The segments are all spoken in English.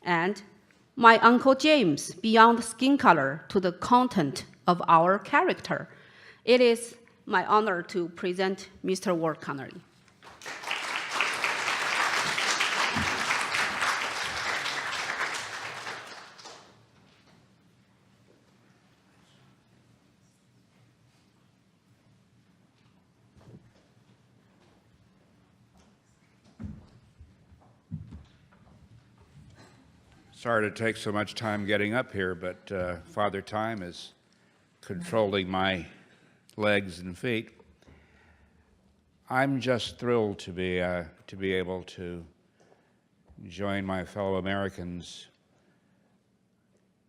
and my Uncle James, beyond skin color to the content of our character. It is my honor to present Mr. Ward Connerly. Sorry to take so much time getting up here, but Father Time is controlling my legs and feet. I'm just thrilled to be able to join my fellow Americans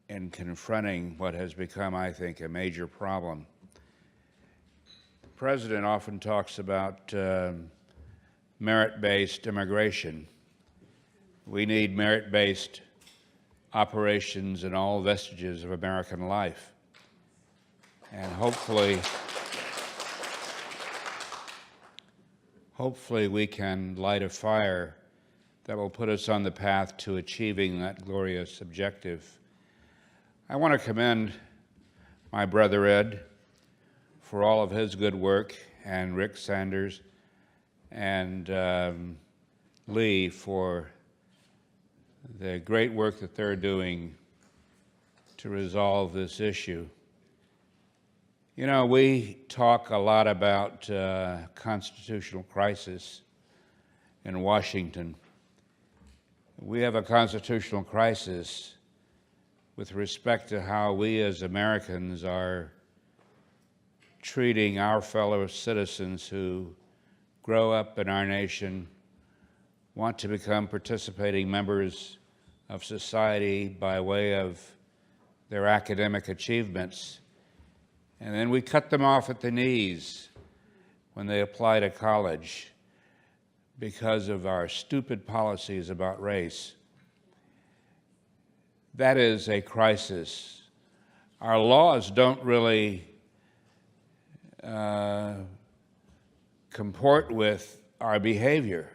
in confronting what has become, I think, a major problem. The President often talks about merit-based immigration. We need merit-based operations in all vestiges of American life. And hopefully we can light a fire that will put us on the path to achieving that glorious objective. I want to commend my brother Ed for all of his good work, and Rick Sanders and Lee for the great work that they're doing to resolve this issue. You know, we talk a lot about constitutional crisis in Washington. We have a constitutional crisis with respect to how we as Americans are treating our fellow citizens who grow up in our nation, want to become participating members of society by way of their academic achievements, and then we cut them off at the knees when they apply to college because of our stupid policies about race. That is a crisis. Our laws don't really comport with our behavior.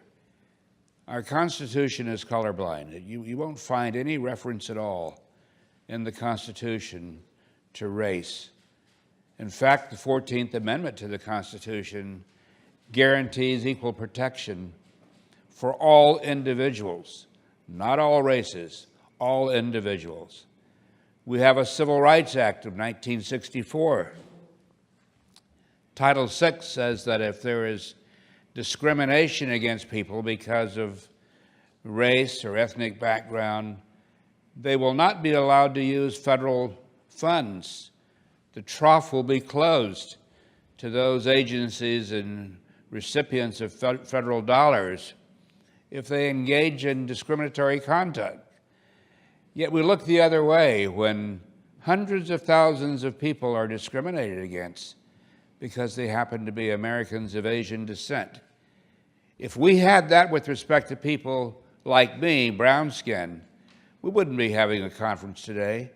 Our Constitution is colorblind. You won't find any reference at all in the Constitution to race. In fact, the 14th Amendment to the Constitution guarantees equal protection for all individuals, not all races, all individuals. We have a Civil Rights Act of 1964. Title VI says that if there is discrimination against people because of race or ethnic background, they will not be allowed to use federal funds. The trough will be closed to those agencies and recipients of federal dollars if they engage in discriminatory conduct. Yet we look the other way when hundreds of thousands of people are discriminated against because they happen to be Americans of Asian descent. If we had that with respect to people like me, brown skin, we wouldn't be having a conference today.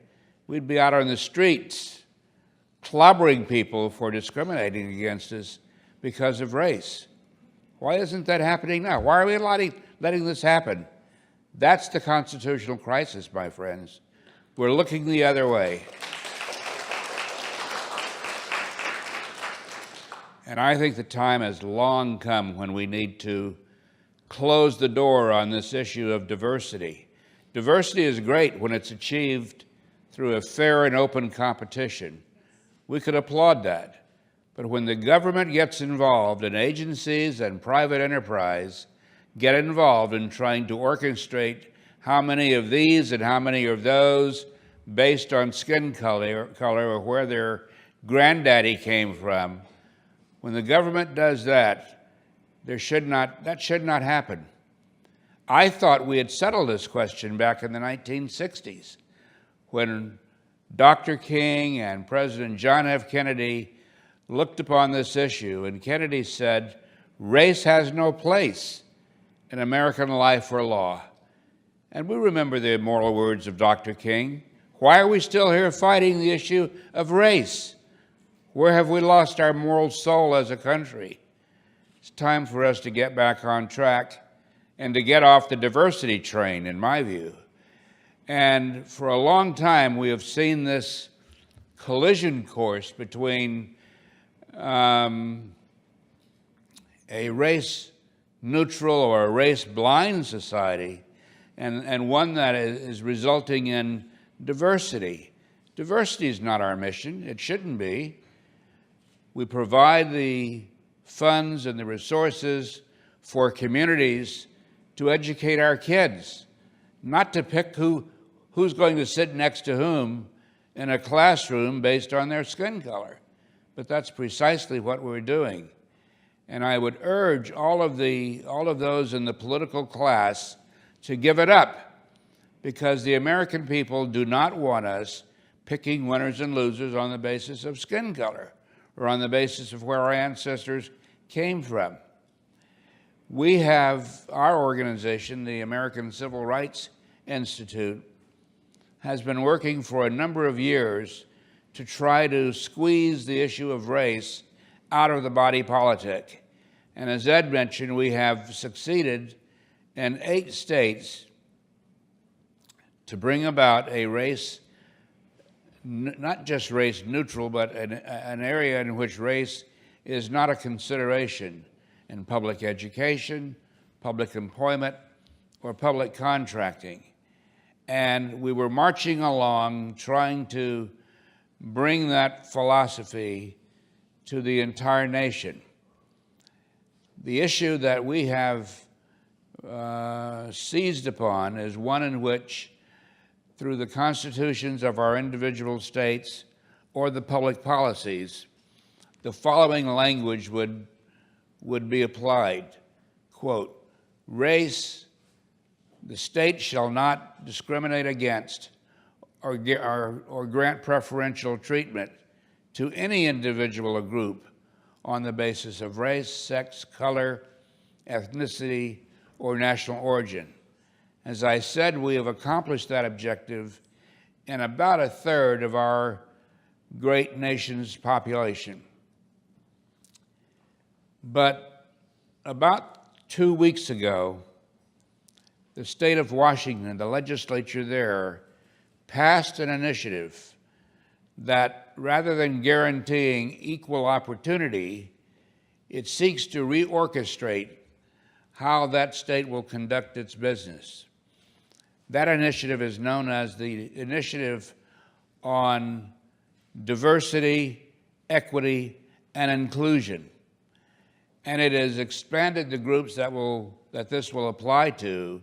We'd be out on the streets clobbering people for discriminating against us because of race. Why isn't that happening now? Why are we letting this happen? That's the constitutional crisis, my friends. We're looking the other way. And I think the time has long come when we need to close the door on this issue of diversity. Diversity is great when it's achieved through a fair and open competition. We could applaud that. But when the government gets involved and agencies and private enterprise get involved in trying to orchestrate how many of these and how many of those based on skin color or where their granddaddy came from, when the government does that, that should not happen. I thought we had settled this question back in the 1960s when Dr. King and President John F. Kennedy looked upon this issue, and Kennedy said, race has no place in American life or law. And we remember the immortal words of Dr. King. Why are we still here fighting the issue of race? Where have we lost our moral soul as a country? It's time for us to get back on track and to get off the diversity train, in my view. And for a long time, we have seen this collision course between a race-neutral or a race-blind society and one that is resulting in diversity. Diversity is not our mission. It shouldn't be. We provide the funds and the resources for communities to educate our kids, not to pick who's going to sit next to whom in a classroom based on their skin color. But that's precisely what we're doing. And I would urge all of those in the political class to give it up, because the American people do not want us picking winners and losers on the basis of skin color or on the basis of where our ancestors came from. We have, our organization, the American Civil Rights Institute, has been working for a number of years to try to squeeze the issue of race out of the body politic. And as Ed mentioned, we have succeeded in 8 states to bring about a race, not just race neutral, but an area in which race is not a consideration in public education, public employment, or public contracting. And we were marching along trying to bring that philosophy to the entire nation. The issue that we have seized upon is one in which, through the constitutions of our individual states or the public policies, the following language would be applied. Quote, race, the state shall not discriminate against or grant preferential treatment to any individual or group on the basis of race, sex, color, ethnicity, or national origin. As I said, we have accomplished that objective in about 1/3 of our great nation's population. But about 2 weeks ago, the state of Washington, the legislature there, passed an initiative that, rather than guaranteeing equal opportunity, it seeks to reorchestrate how that state will conduct its business. That initiative is known as the Initiative on Diversity, Equity, and Inclusion. And it has expanded the groups that this will apply to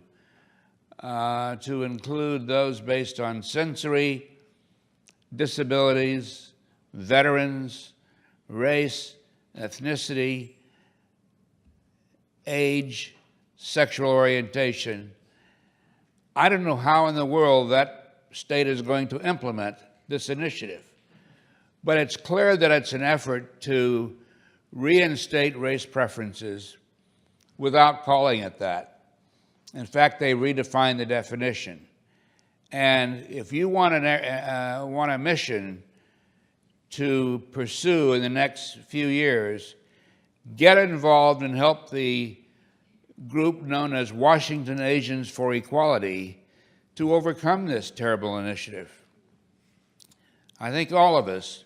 include those based on sensory, disabilities, veterans, race, ethnicity, age, sexual orientation. I don't know how in the world that state is going to implement this initiative, but it's clear that it's an effort to reinstate race preferences without calling it that. In fact, they redefine the definition. And if you want a mission to pursue in the next few years, get involved and help the group known as Washington Asians for Equality to overcome this terrible initiative. I think all of us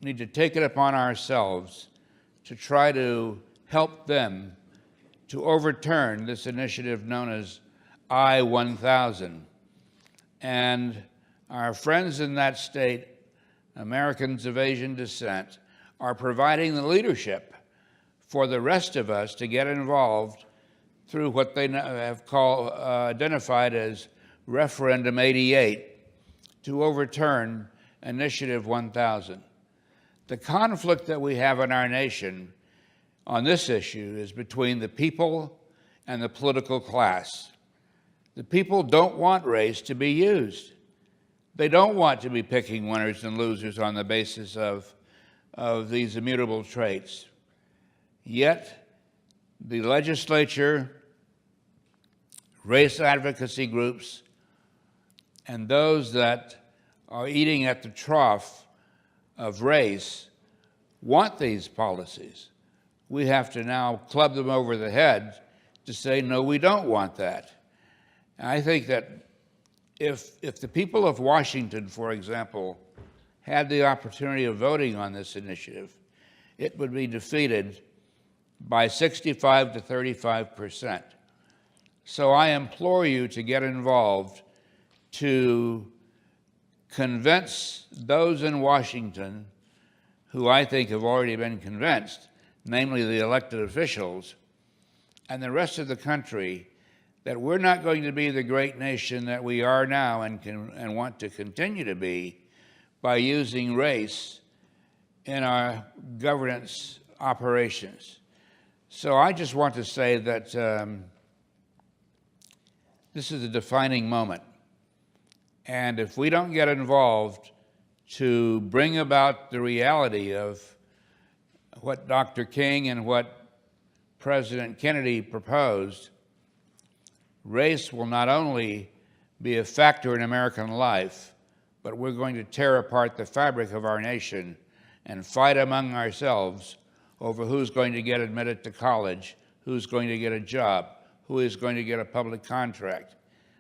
need to take it upon ourselves to try to help them to overturn this initiative known as I-1000. And our friends in that state, Americans of Asian descent, are providing the leadership for the rest of us to get involved through what they have identified as Referendum 88 to overturn Initiative 1000. The conflict that we have in our nation on this issue is between the people and the political class. The people don't want race to be used. They don't want to be picking winners and losers on the basis of these immutable traits. Yet, the legislature, race advocacy groups, and those that are eating at the trough of race want these policies. We have to now club them over the head to say, no, we don't want that. And I think that if the people of Washington, for example, had the opportunity of voting on this initiative, it would be defeated by 65 to 35%. So I implore you to get involved, to convince those in Washington who I think have already been convinced, namely the elected officials, and the rest of the country, that we're not going to be the great nation that we are now and want to continue to be by using race in our governance operations. So I just want to say that this is a defining moment. And if we don't get involved to bring about the reality of what Dr. King and what President Kennedy proposed, race will not only be a factor in American life, but we're going to tear apart the fabric of our nation and fight among ourselves over who's going to get admitted to college, who's going to get a job, who is going to get a public contract.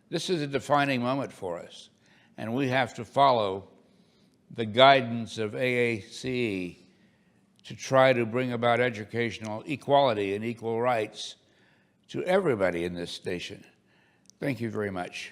This is a defining moment for us, and we have to follow the guidance of AACE to try to bring about educational equality and equal rights to everybody in this nation. Thank you very much.